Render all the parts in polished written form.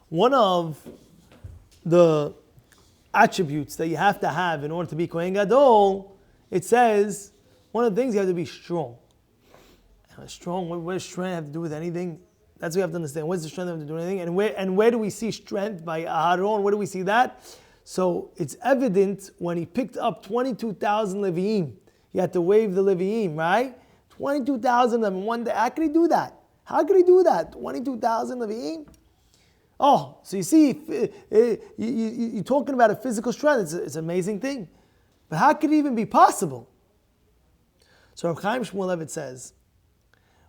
One of the attributes that you have to have in order to be Kohen Gadol, it says, one of the things you have to be strong. Strong, what does strength have to do with anything? That's what we have to understand. What does the strength have to do with anything? And where do we see strength by Aharon? Where do we see that? So it's evident when he picked up 22,000 Leviim. He had to wave the Leviim, right? 22,000 of them in one day. How could he do that? How could he do that? 22,000 Leviim? Oh, so you see, you're talking about a physical strength. It's an amazing thing. But how could it even be possible? So Rav Chaim Shmulevitz says,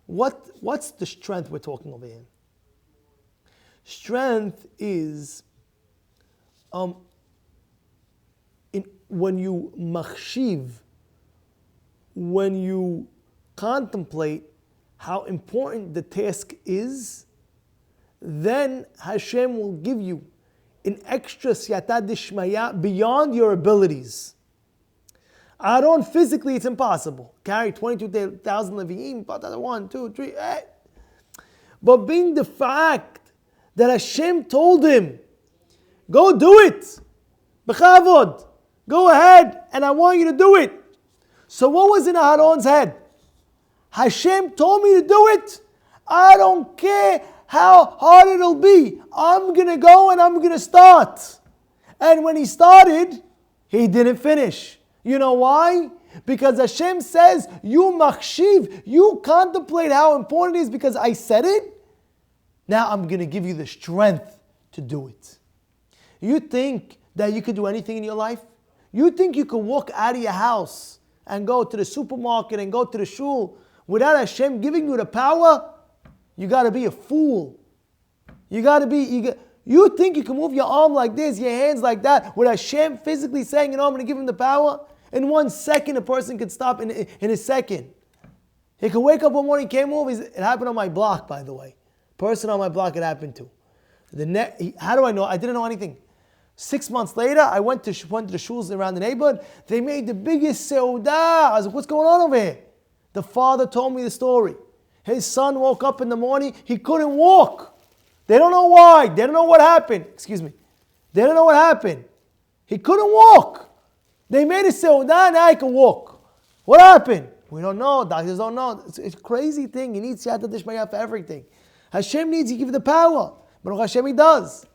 what's the strength we're talking over here? Strength is when you machshiv, when you contemplate how important the task is, then Hashem will give you an extra siyata dishmaya beyond your abilities. Aaron, physically, it's impossible. Carry 22,000 Leviim, 1, 2, 3, 8. But being the fact that Hashem told him, go do it. B'chavod. Go ahead, and I want you to do it. So what was in Aaron's head? Hashem told me to do it. I don't care how hard it'll be. I'm going to go and I'm going to start. And when he started, he didn't finish. You know why? Because Hashem says, you machshiv, you contemplate how important it is because I said it. Now I'm going to give you the strength to do it. You think that you could do anything in your life? You think you could walk out of your house and go to the supermarket and go to the shul without Hashem giving you the power? You got to be a fool. You think you can move your arm like this, your hands like that, with Hashem physically saying, I'm going to give him the power? In 1 second, a person could stop in a second. He could wake up one morning, came over. It happened on my block, by the way. Person on my block it happened to. How do I know? I didn't know anything. 6 months later, I went to the shuls around the neighborhood. They made the biggest seudah. I was like, what's going on over here? The father told me the story. His son woke up in the morning. He couldn't walk. They don't know why. They don't know what happened. Excuse me. They don't know what happened. He couldn't walk. They made a seudah, now he can walk. What happened? We don't know. Doctors don't know. It's a crazy thing. You need siyata dishmaya for everything. Hashem needs to give you the power. Baruch Hashem, He does.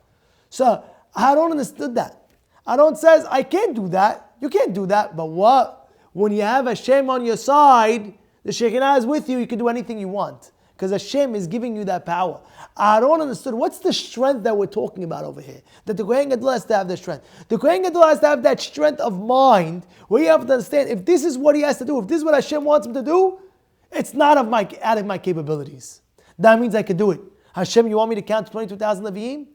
So, I don't understand that. Aaron says, I can't do that. You can't do that. But what? When you have Hashem on your side, the Shekinah is with you, you can do anything you want. Because Hashem is giving you that power. Aaron understood, what's the strength that we're talking about over here? That the Kohen Gadol has to have the strength. The Kohen Gadol has to have that strength of mind, where you have to understand, if this is what he has to do, if this is what Hashem wants him to do, it's not out of my capabilities. That means I could do it. Hashem, you want me to count 22,000 Leviim?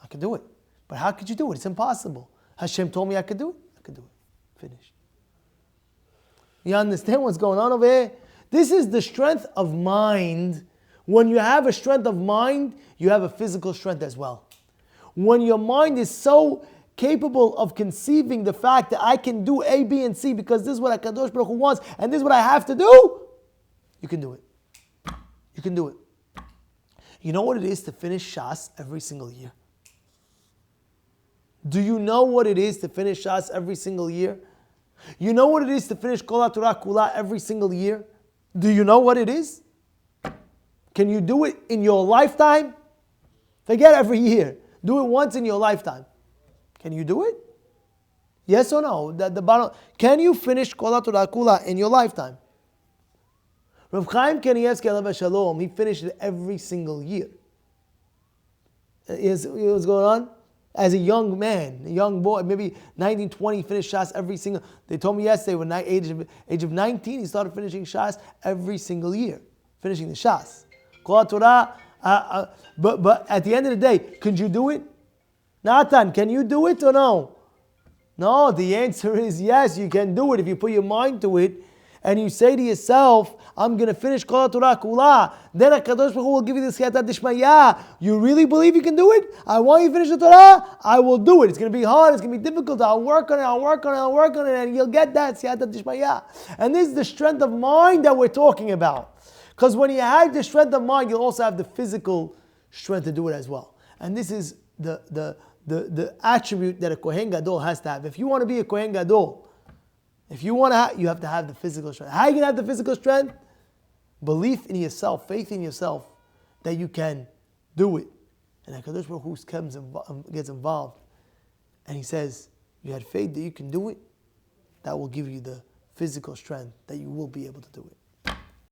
I could do it. But how could you do it? It's impossible. Hashem told me I could do it. I could do it. Finished. You understand what's going on over here? This is the strength of mind. When you have a strength of mind, you have a physical strength as well. When your mind is so capable of conceiving the fact that I can do A, B, and C because this is what HaKadosh Baruch Hu wants and this is what I have to do, you can do it. You can do it. You know what it is to finish Shas every single year? Do you know what it is to finish Shas every single year? You know what it is to finish Kol HaTorah Kula every single year? Do you know what it is? Can you do it in your lifetime? Forget every year. Do it once in your lifetime. Can you do it? Yes or no? The bottom. Can you finish Kol HaTorah Kula in your lifetime? Rav Chaim Kanievsky Alav Shalom, he finished it every single year. What's going on? As a young man, a young boy, maybe 19, 20, he finished Shas every single. They told me yesterday, when age of 19, he started finishing Shas every single year, finishing the Shas. Kol Torah. But at the end of the day, could you do it? Nathan, can you do it or no? No, the answer is yes, you can do it if you put your mind to it. And you say to yourself, I'm going to finish Kol HaTorah Kula. Then HaKadosh Baruch Hu will give you the Siyata Dishmaya. You really believe you can do it? I want you to finish the Torah. I will do it. It's going to be hard. It's going to be difficult. I'll work on it. And you'll get that Siyata Dishmaya. And this is the strength of mind that we're talking about. Because when you have the strength of mind, you'll also have the physical strength to do it as well. And this is the attribute that a Kohen Gadol has to have. If you want to be a Kohen Gadol, if you want to, you have to have the physical strength. How are you going to have the physical strength? Belief in yourself, faith in yourself that you can do it. And HaKadosh Baruch Hu gets involved, and he says, you had faith that you can do it, that will give you the physical strength that you will be able to do it.